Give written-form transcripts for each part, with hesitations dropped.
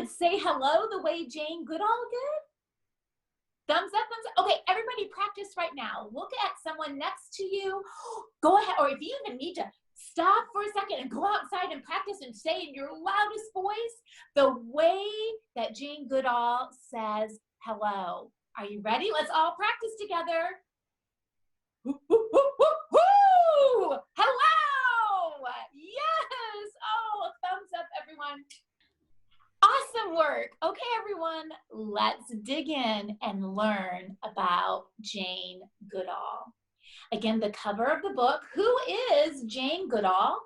could say hello the way Jane Goodall did? Thumbs up, thumbs up. Okay, everybody practice right now. Look at someone next to you. Go ahead, or if you even need to, stop for a second and go outside and practice and say in your loudest voice the way that Jane Goodall says hello. Are you ready? Let's all practice together. Woo, woo, woo, woo, woo! Hello! Yes! Oh, thumbs up, everyone. Awesome work. Okay, everyone, let's dig in and learn about Jane Goodall. Again, the cover of the book, Who is Jane Goodall?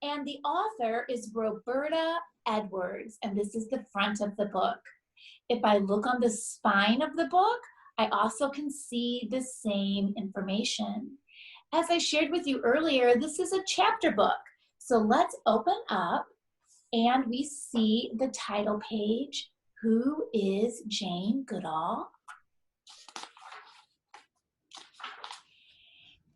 And the author is Roberta Edwards, and this is the front of the book. If I look on the spine of the book, I also can see the same information. As I shared with you earlier, this is a chapter book. So let's open up and we see the title page, Who is Jane Goodall?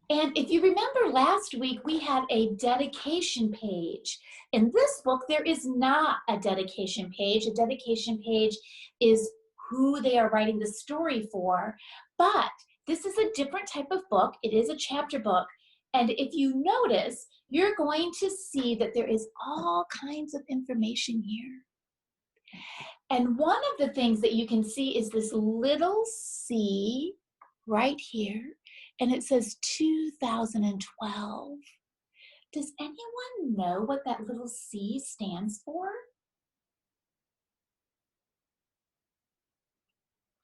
And if you remember last week, we had a dedication page. In this book, there is not a dedication page. A dedication page is who they are writing the story for. But this is a different type of book. It is a chapter book. And if you notice, you're going to see that there is all kinds of information here. And one of the things that you can see is this little C right here. And it says 2012. Does anyone know what that little C stands for?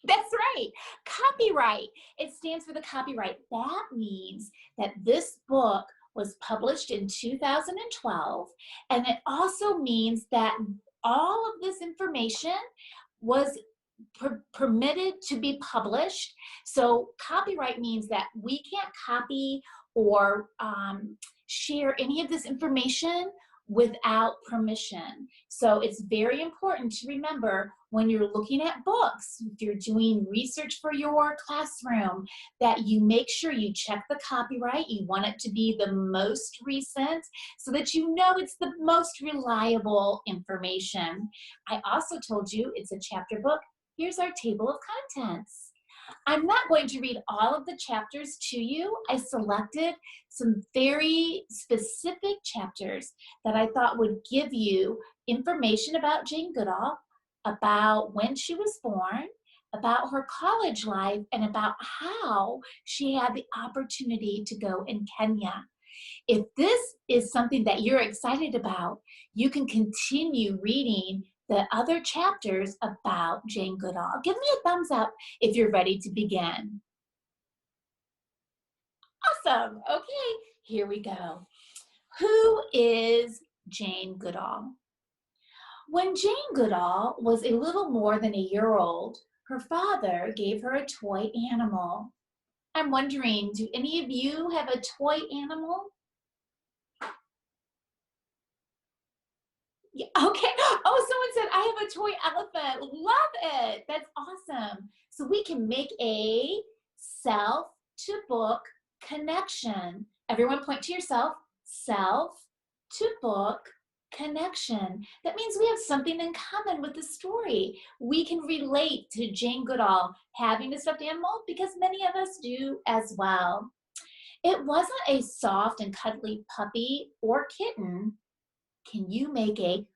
That's right, copyright. It stands for the copyright. That means that this book was published in 2012, and it also means that all of this information was permitted to be published. So copyright means that we can't copy or share any of this information without permission. So it's very important to remember when you're looking at books, if you're doing research for your classroom, that you make sure you check the copyright. You want it to be the most recent so that you know it's the most reliable information. I also told you it's a chapter book. Here's our table of contents. I'm not going to read all of the chapters to you. I selected some very specific chapters that I thought would give you information about Jane Goodall, about when she was born, about her college life, and about how she had the opportunity to go in Kenya. If this is something that you're excited about, you can continue reading the other chapters about Jane Goodall. Give me a thumbs up if you're ready to begin. Awesome. Okay, here we go. Who is Jane Goodall? When Jane Goodall was a little more than a year old, her father gave her a toy animal. I'm wondering, do any of you have a toy animal? Yeah, okay. Oh, someone said, I have a toy elephant. Love it. That's awesome. So we can make a self-to-book connection. Everyone point to yourself. Self-to-book connection. That means we have something in common with the story. We can relate to Jane Goodall having a stuffed animal because many of us do as well. It wasn't a soft and cuddly puppy or kitten. Can you make a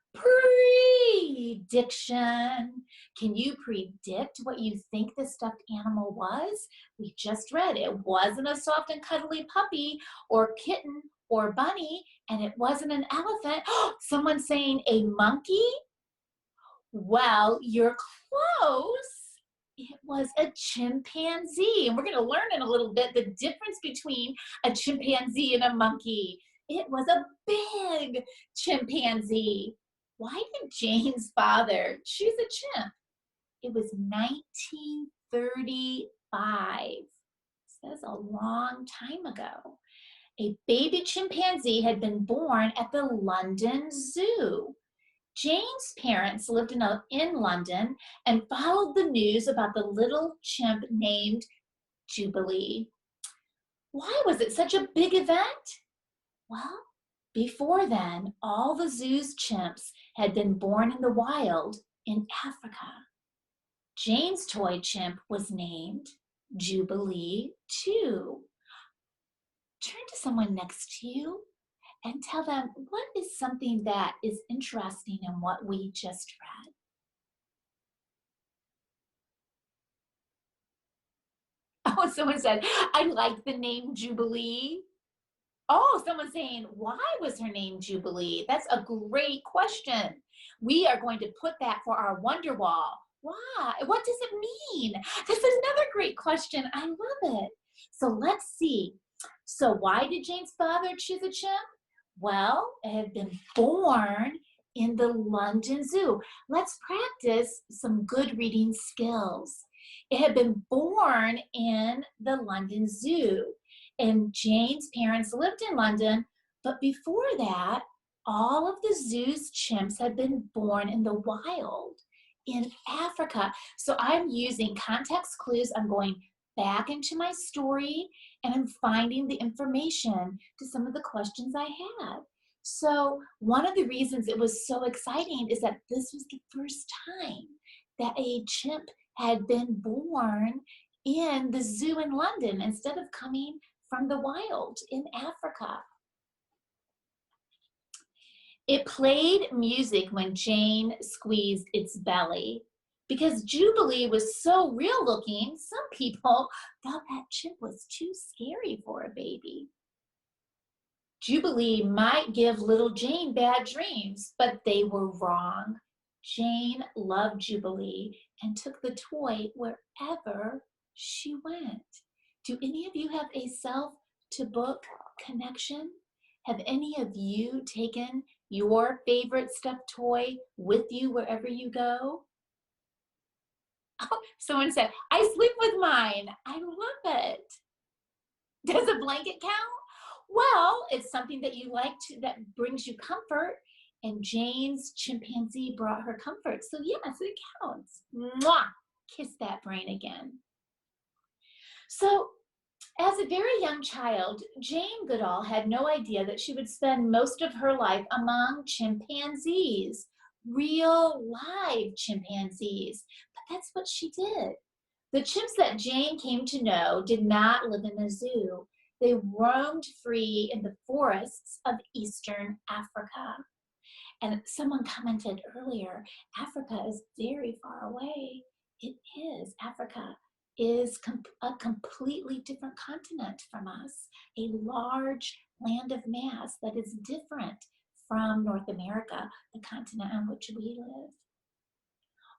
prediction? Can you predict what you think the stuffed animal was? We just read it wasn't a soft and cuddly puppy or kitten or bunny, and it wasn't an elephant. Someone saying a monkey? Well, you're close. It was a chimpanzee, and we're going to learn in a little bit the difference between a chimpanzee and a monkey. It was a big chimpanzee. Why did Jane's father choose a chimp? It was 1935. So that's a long time ago. A baby chimpanzee had been born at the London Zoo. Jane's parents lived in London and followed the news about the little chimp named Jubilee. Why was it such a big event? Well, before then, all the zoo's chimps had been born in the wild in Africa. Jane's toy chimp was named Jubilee too. Turn to someone next to you and tell them what is something that is interesting in what we just read. Oh, someone said, I like the name Jubilee. Oh, someone's saying, why was her name Jubilee? That's a great question. We are going to put that for our wonder wall. Why? What does it mean? That's another great question. I love it. So let's see. So why did Jane's father choose a chimp? Well, it had been born in the London Zoo. Let's practice some good reading skills. It had been born in the London Zoo. And Jane's parents lived in London, but before that, all of the zoo's chimps had been born in the wild in Africa. So I'm using context clues. I'm going back into my story and I'm finding the information to some of the questions I had. So one of the reasons it was so exciting is that this was the first time that a chimp had been born in the zoo in London instead of coming from the wild in Africa. It played music when Jane squeezed its belly. Because Jubilee was so real looking, some people thought that chimp was too scary for a baby. Jubilee might give little Jane bad dreams, but they were wrong. Jane loved Jubilee and took the toy wherever she went. Do any of you have a self-to-book connection? Have any of you taken your favorite stuffed toy with you wherever you go? Oh, someone said, I sleep with mine. I love it. Does a blanket count? Well, it's something that you like to, that brings you comfort. And Jane's chimpanzee brought her comfort. So yes, it counts. Mwah! Kiss that brain again. So as a very young child, Jane Goodall had no idea that she would spend most of her life among chimpanzees, real live chimpanzees. But that's what she did. The chimps that Jane came to know did not live in a zoo. They roamed free in the forests of Eastern Africa. And someone commented earlier, Africa is very far away. It is. Africa is a completely different continent from us, a large land of mass that is different from North America, the continent on which we live.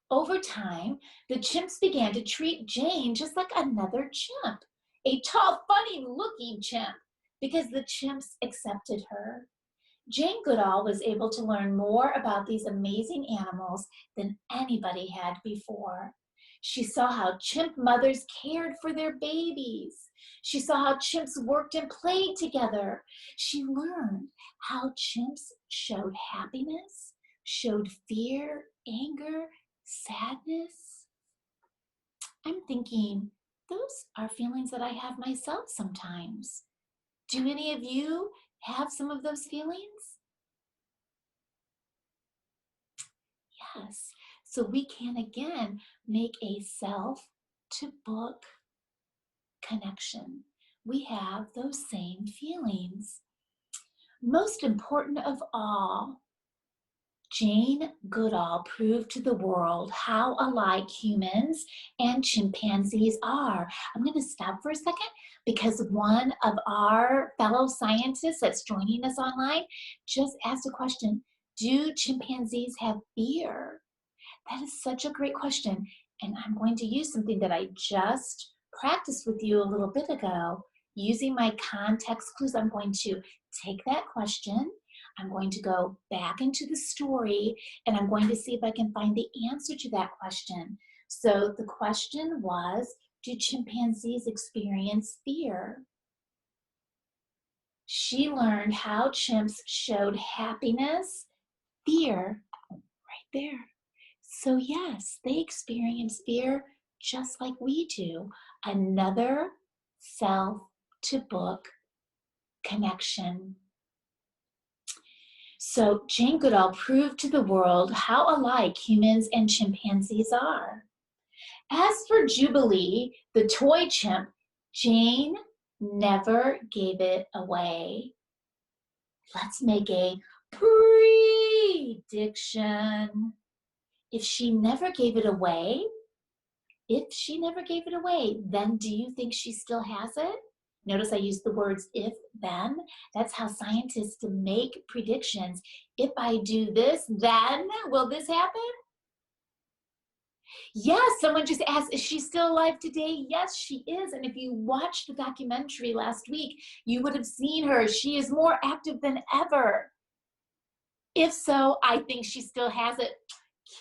Over time, the chimps began to treat Jane just like another chimp, a tall, funny-looking chimp, because the chimps accepted her. Jane Goodall was able to learn more about these amazing animals than anybody had before. She saw how chimp mothers cared for their babies. She saw how chimps worked and played together. She learned how chimps showed happiness, showed fear, anger, sadness. I'm thinking, those are feelings that I have myself sometimes. Do any of you have some of those feelings? Yes. So we can again make a self-to-book connection. We have those same feelings. Most important of all, Jane Goodall proved to the world how alike humans and chimpanzees are. I'm going to stop for a second because one of our fellow scientists that's joining us online just asked a question. Do chimpanzees have fear? That is such a great question. And I'm going to use something that I just practiced with you a little bit ago. Using my context clues, I'm going to take that question, I'm going to go back into the story, and I'm going to see if I can find the answer to that question. So the question was, do chimpanzees experience fear? She learned how chimps showed happiness, fear, right there. So yes, they experience fear just like we do. Another self-to-book connection. So Jane Goodall proved to the world how alike humans and chimpanzees are. As for Jubilee, the toy chimp, Jane never gave it away. Let's make a prediction. If she never gave it away, then do you think she still has it? Notice I used the words if, then. That's how scientists make predictions. If I do this, then will this happen? Yes, someone just asked, is she still alive today? Yes, she is. And if you watched the documentary last week, you would have seen her. She is more active than ever. If so, I think she still has it.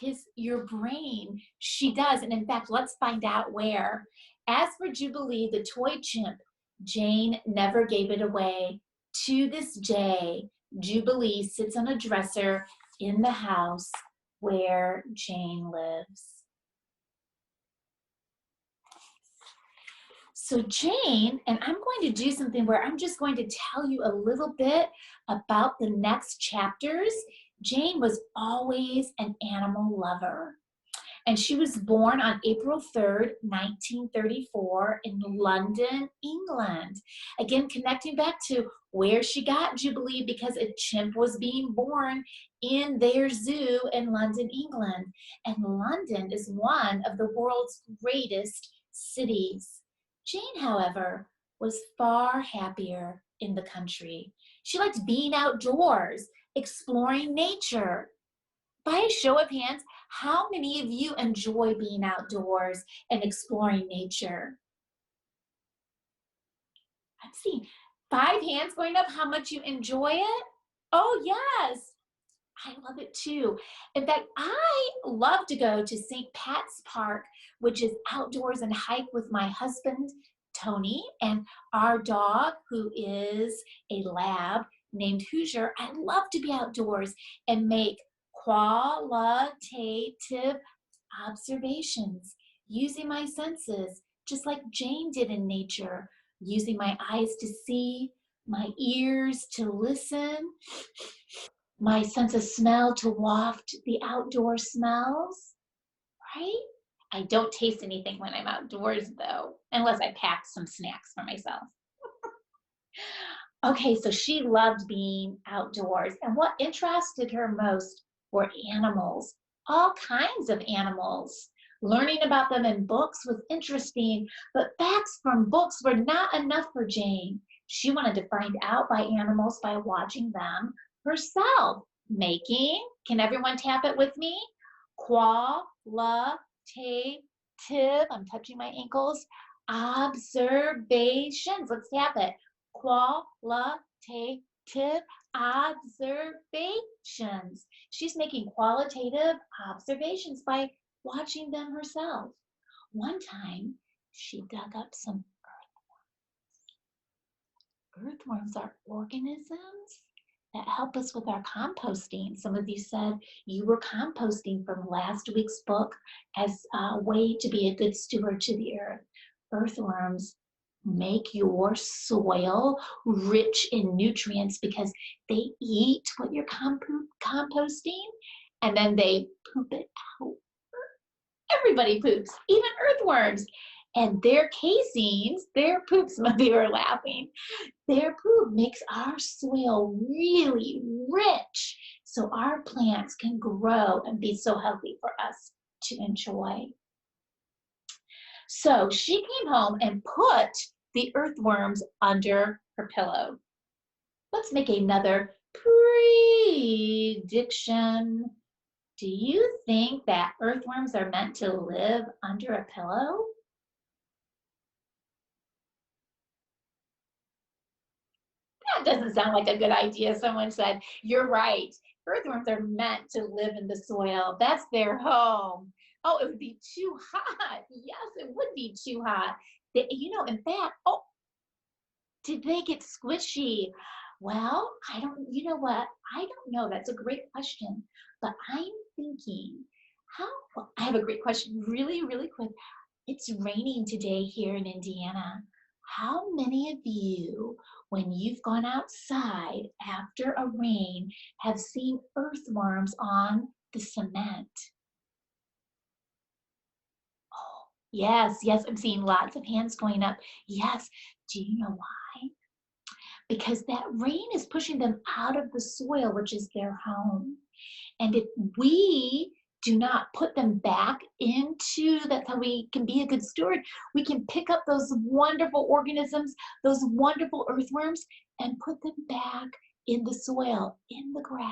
Kiss your brain. She does. And in fact, let's find out where. As for Jubilee, the toy chimp, Jane never gave it away. To this day, Jubilee sits on a dresser in the house where Jane lives. So Jane, and I'm going to do something where I'm just going to tell you a little bit about the next chapters. Jane was always an animal lover. And she was born on April 3rd, 1934 in London, England. Again, connecting back to where she got Jubilee because a chimp was being born in their zoo in London, England. And London is one of the world's greatest cities. Jane, however, was far happier in the country. She liked being outdoors, exploring nature. By a show of hands, how many of you enjoy being outdoors and exploring nature? I'm seeing 5 hands going up. How much you enjoy it? Oh, yes. I love it too. In fact, I love to go to St. Pat's Park, which is outdoors, and hike with my husband, Tony, and our dog, who is a lab named Hoosier. I love to be outdoors and make qualitative observations using my senses, just like Jane did in nature, using my eyes to see, my ears to listen, my sense of smell to waft the outdoor smells, right? I don't taste anything when I'm outdoors though, unless I pack some snacks for myself. Okay, so she loved being outdoors, and what interested her most were animals, all kinds of animals. Learning about them in books was interesting, but facts from books were not enough for Jane. She wanted to find out by animals by watching them herself. Making, can everyone tap it with me? Qualitative, I'm touching my ankles, observations. Let's tap it. Qualitative observations. She's making qualitative observations by watching them herself. One time, she dug up some earthworms. Earthworms are organisms that help us with our composting. Some of you said you were composting from last week's book as a way to be a good steward to the earth. Earthworms make your soil rich in nutrients because they eat what you're composting and then they poop it out. Everybody poops, even earthworms. And their casings, their poops, some of you are laughing, their poop makes our soil really rich so our plants can grow and be so healthy for us to enjoy. So she came home and put the earthworms under her pillow. Let's make another prediction. Do you think that earthworms are meant to live under a pillow? That doesn't sound like a good idea. Someone said, you're right. Earthworms are meant to live in the soil. That's their home. Oh, it would be too hot. Yes, it would be too hot. In fact, oh, did they get squishy? Well, I don't, you know what? I don't know. That's a great question. But I'm thinking, well, I have a great question, really, really quick. It's raining today here in Indiana. How many of you when you've gone outside after a rain, have seen earthworms on the cement? Oh, yes, yes, I'm seeing lots of hands going up. Yes, do you know why? Because that rain is pushing them out of the soil, which is their home. And if we do not put them back into, that's how we can be a good steward, we can pick up those wonderful organisms, those wonderful earthworms, and put them back in the soil, in the grass,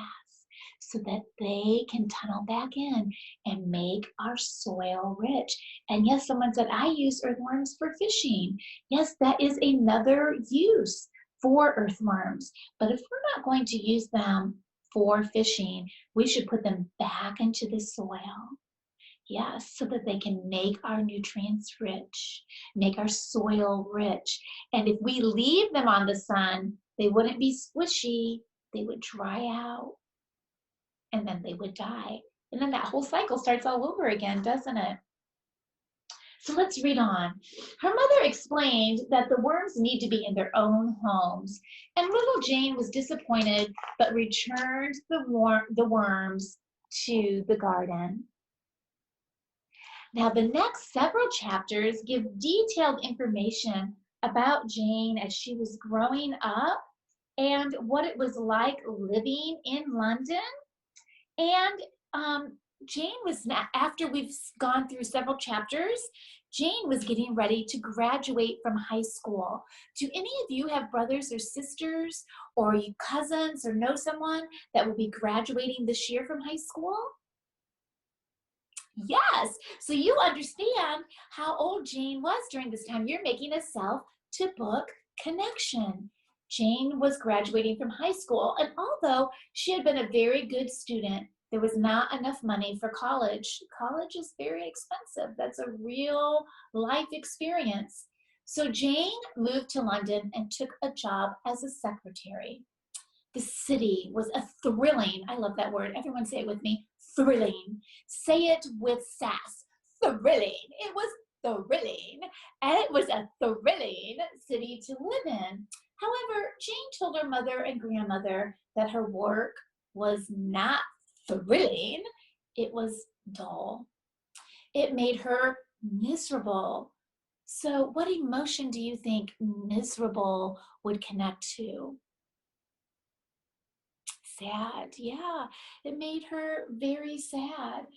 so that they can tunnel back in and make our soil rich. And yes, someone said, I use earthworms for fishing. Yes, that is another use for earthworms. But if we're not going to use them for fishing, we should put them back into the soil. Yes, so that they can make our nutrients rich, make our soil rich. And if we leave them on the sun, they wouldn't be squishy, they would dry out, and then they would die. And then that whole cycle starts all over again, doesn't it? So let's read on. Her mother explained that the worms need to be in their own homes, and little Jane was disappointed but returned the worms to the garden. Now, the next several chapters give detailed information about Jane as she was growing up and what it was like living in London. And Jane was, after we've gone through several chapters, Jane was getting ready to graduate from high school. Do any of you have brothers or sisters or you cousins or know someone that will be graduating this year from high school? Yes, so you understand how old Jane was during this time. You're making a self-to-book connection. Jane was graduating from high school, and although she had been a very good student, there was not enough money for college. College is very expensive. That's a real life experience. So Jane moved to London and took a job as a secretary. The city was a thrilling, I love that word, everyone say it with me, thrilling. Say it with sass, thrilling. It was thrilling, and it was a thrilling city to live in. However, Jane told her mother and grandmother that her work was not thrilling, it was dull. It made her miserable. So what emotion do you think miserable would connect to? Sad, yeah, it made her very sad.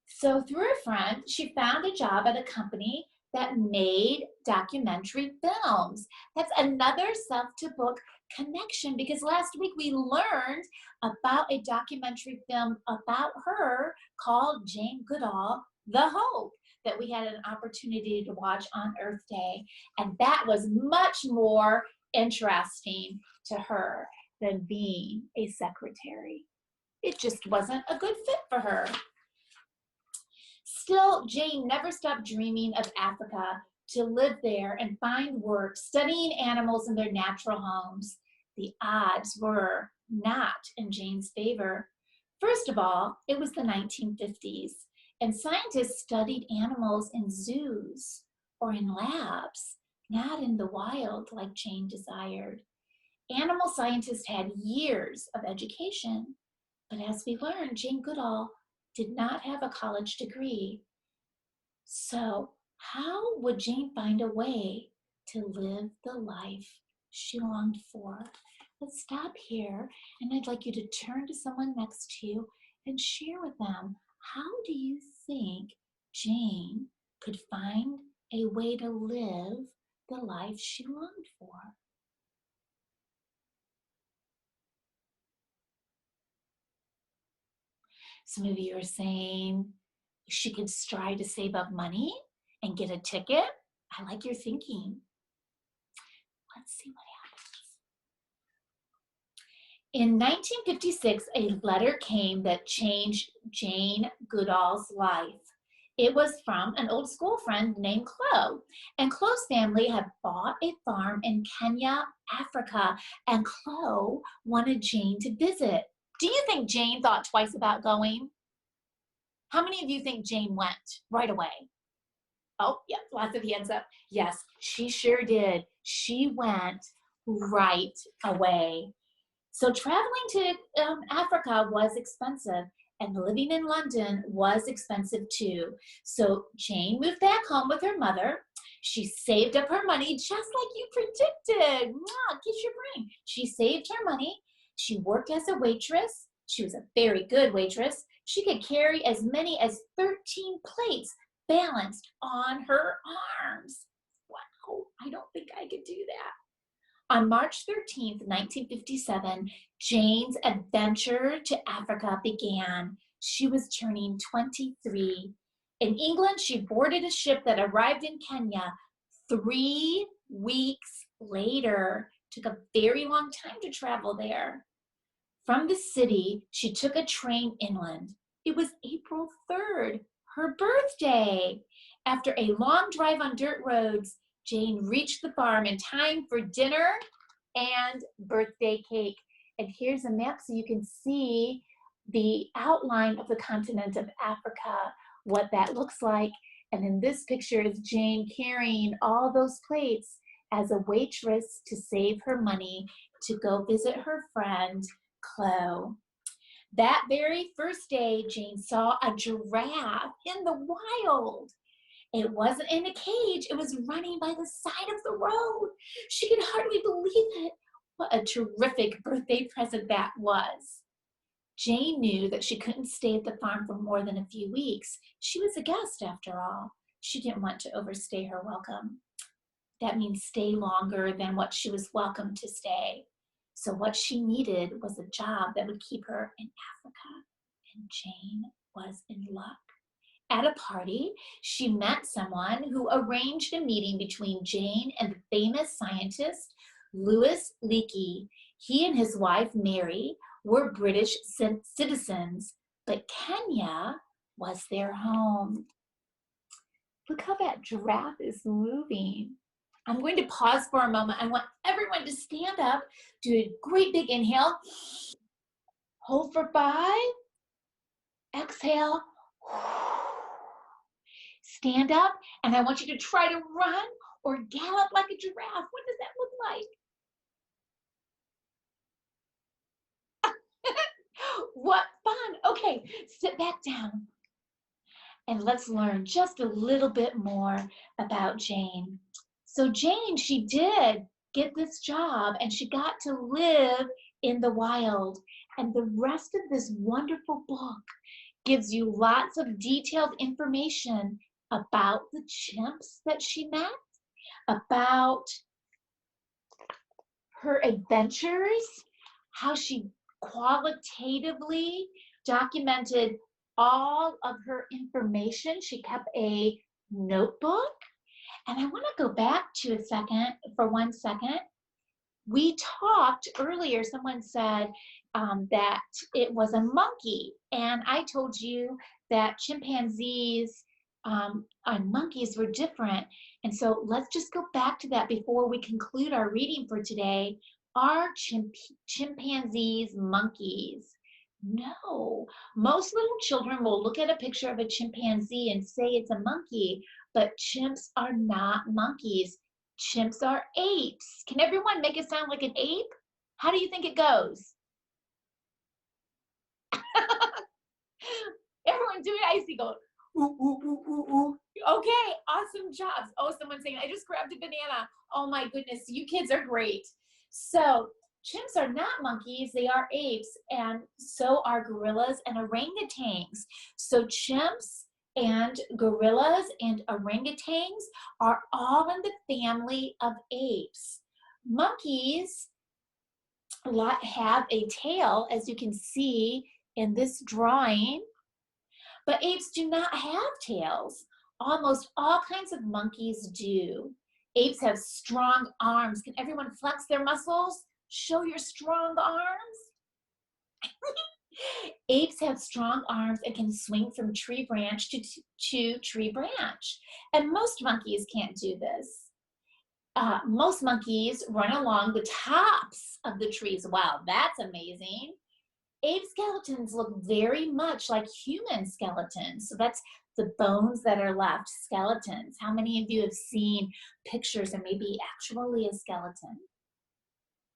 So through a friend, she found a job at a company that made documentary films. That's another self-to-book connection because last week we learned about a documentary film about her called Jane Goodall, The Hope, that we had an opportunity to watch on Earth Day. And that was much more interesting to her than being a secretary. It just wasn't a good fit for her. Still, Jane never stopped dreaming of Africa, to live there and find work studying animals in their natural homes. The odds were not in Jane's favor. First of all, it was the 1950s, and scientists studied animals in zoos or in labs, not in the wild like Jane desired. Animal scientists had years of education, but as we learned, Jane Goodall did not have a college degree. So how would Jane find a way to live the life she longed for? Let's stop here, and I'd like you to turn to someone next to you and share with them, how do you think Jane could find a way to live the life she longed for? Some of you are saying she could strive to save up money and get a ticket. I like your thinking. Let's see what happens. In 1956, a letter came that changed Jane Goodall's life. It was from an old school friend named Chloe. And Chloe's family had bought a farm in Kenya, Africa, and Chloe wanted Jane to visit. Do you think Jane thought twice about going? How many of you think Jane went right away? Oh, yeah, lots of hands up. Yes, she sure did. She went right away. So traveling to Africa was expensive, and living in London was expensive too. So Jane moved back home with her mother. She saved up her money just like you predicted. Mwah, kiss your brain. She saved her money. She worked as a waitress. She was a very good waitress. She could carry as many as 13 plates balanced on her arms. Wow, I don't think I could do that. On March 13th, 1957, Jane's adventure to Africa began. She was turning 23. In England, she boarded a ship that arrived in Kenya 3 weeks later. Took a very long time to travel there. From the city, she took a train inland. It was April 3rd, her birthday. After a long drive on dirt roads, Jane reached the farm in time for dinner and birthday cake. And here's a map so you can see the outline of the continent of Africa, what that looks like. And in this picture is Jane carrying all those plates as a waitress to save her money to go visit her friend, Chloe. That very first day, Jane saw a giraffe in the wild. It wasn't in a cage, it was running by the side of the road. She could hardly believe it. What a terrific birthday present that was. Jane knew that she couldn't stay at the farm for more than a few weeks. She was a guest after all. She didn't want to overstay her welcome. That means stay longer than what she was welcome to stay. So what she needed was a job that would keep her in Africa. And Jane was in luck. At a party, she met someone who arranged a meeting between Jane and the famous scientist, Louis Leakey. He and his wife, Mary, were British citizens, but Kenya was their home. Look how that giraffe is moving. I'm going to pause for a moment. I want everyone to stand up, do a great big inhale, hold for 5, exhale, stand up, and I want you to try to run or gallop like a giraffe. What does that look like? What fun. Okay, sit back down and let's learn just a little bit more about Jane. So Jane, she did get this job and she got to live in the wild. And the rest of this wonderful book gives you lots of detailed information about the chimps that she met, about her adventures, how she qualitatively documented all of her information. She kept a notebook. And I want to go back to for 1 second. We talked earlier, someone said that it was a monkey. And I told you that chimpanzees and monkeys were different. And so let's just go back to that before we conclude our reading for today. Are chimpanzees monkeys? No. Most little children will look at a picture of a chimpanzee and say it's a monkey, but chimps are not monkeys. Chimps are apes. Can everyone make it sound like an ape? How do you think it goes? Everyone do it. I see go, ooh, ooh, ooh, ooh, ooh. Okay, awesome jobs. Oh, someone's saying, I just grabbed a banana. Oh my goodness, you kids are great. So chimps are not monkeys, they are apes, and so are gorillas and orangutans. So chimps and gorillas and orangutans are all in the family of apes. Monkeys have a tail, as you can see in this drawing, but apes do not have tails. Almost all kinds of monkeys do. Apes have strong arms. Can everyone flex their muscles? Show your strong arms. Apes have strong arms and can swing from tree branch to tree branch. And most monkeys can't do this. Most monkeys run along the tops of the trees. Wow, that's amazing. Ape skeletons look very much like human skeletons. So that's the bones that are left, skeletons. How many of you have seen pictures or maybe actually a skeleton?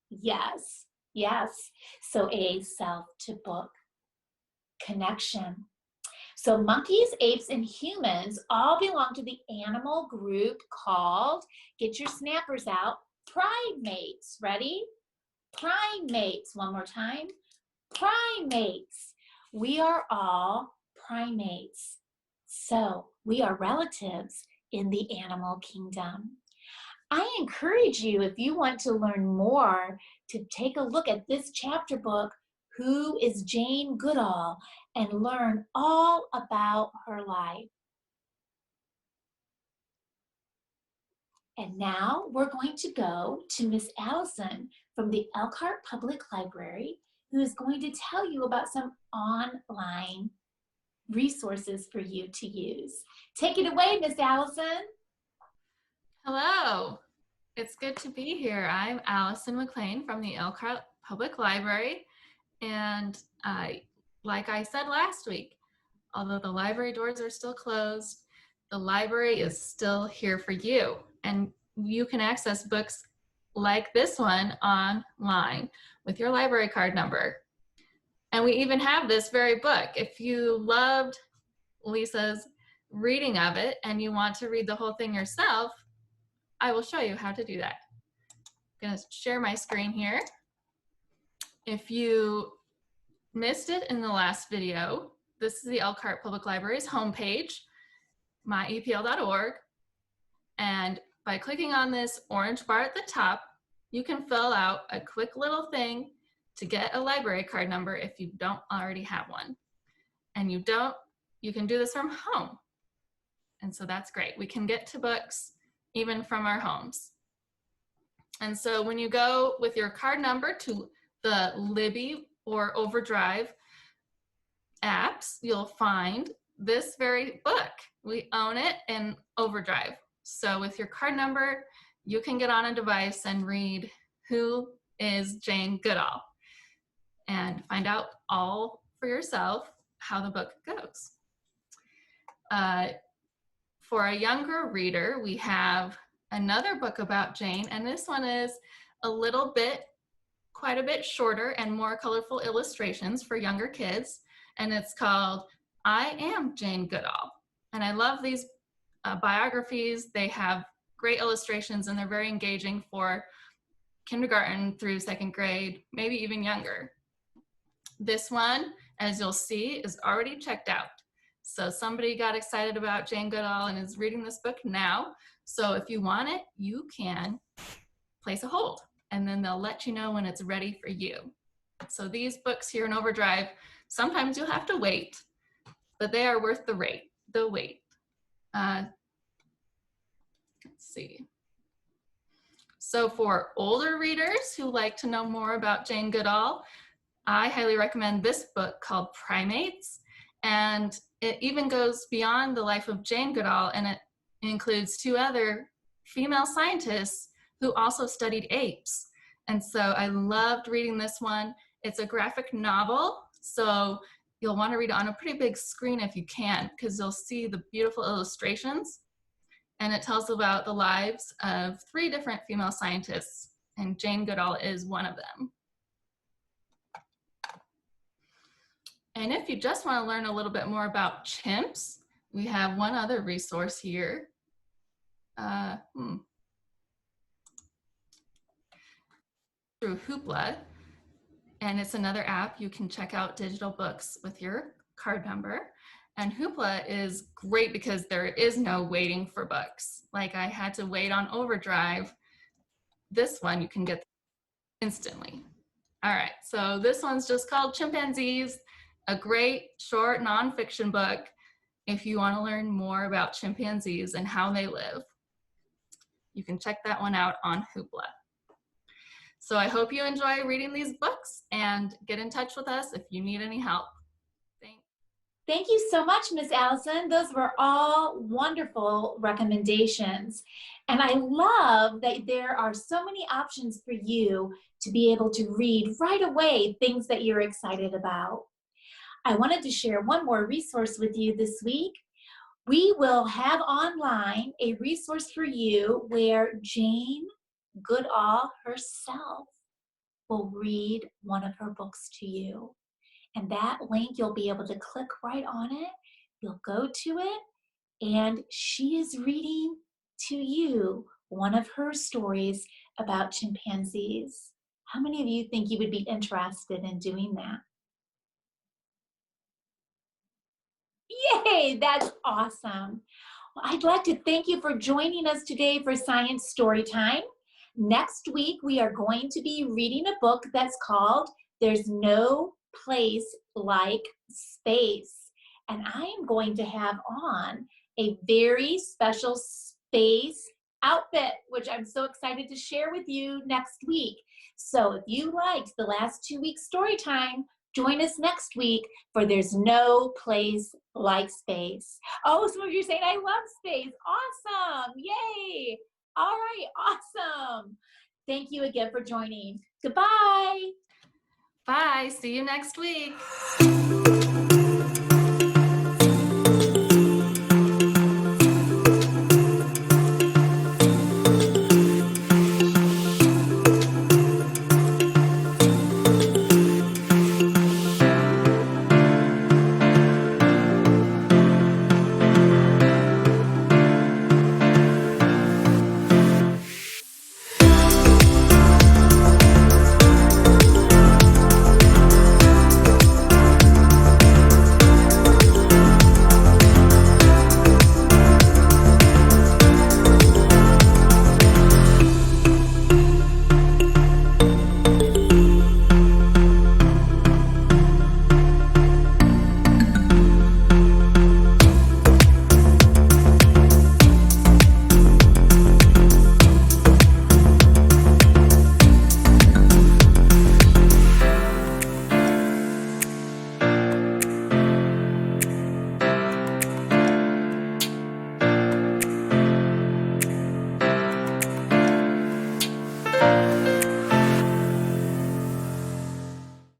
Yes, yes. So a self to book connection. So monkeys, apes, and humans all belong to the animal group called, get your snappers out, primates. Ready? Primates. One more time. Primates. We are all primates. So we are relatives in the animal kingdom. I encourage you, if you want to learn more, to take a look at this chapter book, Who is Jane Goodall, and learn all about her life. And now we're going to go to Miss Allison from the Elkhart Public Library, who is going to tell you about some online resources for you to use. Take it away, Miss Allison. Hello, it's good to be here. I'm Allison McLean from the Elkhart Public Library, and like I said last week, although the library doors are still closed, the library is still here for you, and you can access books like this one online with your library card number. And we even have this very book. If you loved Lisa's reading of it and you want to read the whole thing yourself, I will show you how to do that. I'm going to share my screen here. If you missed it in the last video, this is the Elkhart Public Library's homepage, myepl.org. And by clicking on this orange bar at the top, you can fill out a quick little thing to get a library card number if you don't already have one. And you can do this from home. And so that's great. We can get to books even from our homes. And so when you go with your card number to the Libby or Overdrive apps, you'll find this very book. We own it in Overdrive. So with your card number, you can get on a device and read Who is Jane Goodall and find out all for yourself how the book goes. For a younger reader, we have another book about Jane, and this one is quite a bit shorter and more colorful illustrations for younger kids, and it's called I Am Jane Goodall. And I love these biographies. They have great illustrations and they're very engaging for kindergarten through second grade, maybe even younger. This one, as you'll see, is already checked out. So somebody got excited about Jane Goodall and is reading this book now. So if you want it, you can place a hold and then they'll let you know when it's ready for you. So these books here in Overdrive, sometimes you'll have to wait, but they are worth the wait. Let's see. So for older readers who like to know more about Jane Goodall, I highly recommend this book called Primates. And it even goes beyond the life of Jane Goodall, and it includes two other female scientists who also studied apes. And so I loved reading this one. It's a graphic novel, so you'll want to read it on a pretty big screen if you can, because you'll see the beautiful illustrations. And it tells about the lives of 3 different female scientists, and Jane Goodall is one of them. And if you just want to learn a little bit more about chimps, we have one other resource here. Through Hoopla, and it's another app. You can check out digital books with your card number. And Hoopla is great because there is no waiting for books. Like I had to wait on Overdrive. This one you can get instantly. All right, so this one's just called Chimpanzees, a great short nonfiction book if you want to learn more about chimpanzees and how they live. You can check that one out on Hoopla. So I hope you enjoy reading these books and get in touch with us if you need any help. Thanks. Thank you so much, Miss Allison. Those were all wonderful recommendations. And I love that there are so many options for you to be able to read right away things that you're excited about. I wanted to share one more resource with you this week. We will have online a resource for you where Jane Goodall herself will read one of her books to you. And that link, you'll be able to click right on it. You'll go to it, and she is reading to you one of her stories about chimpanzees. How many of you think you would be interested in doing that? Yay, that's awesome. Well, I'd like to thank you for joining us today for Science Storytime. Next week, we are going to be reading a book that's called There's No Place Like Space. And I am going to have on a very special space outfit, which I'm so excited to share with you next week. So if you liked the last 2 weeks story time, join us next week for There's No Place Like Space. Oh, some of you are saying, I love space. Awesome. Yay. All right. Awesome. Thank you again for joining. Goodbye. Bye. See you next week.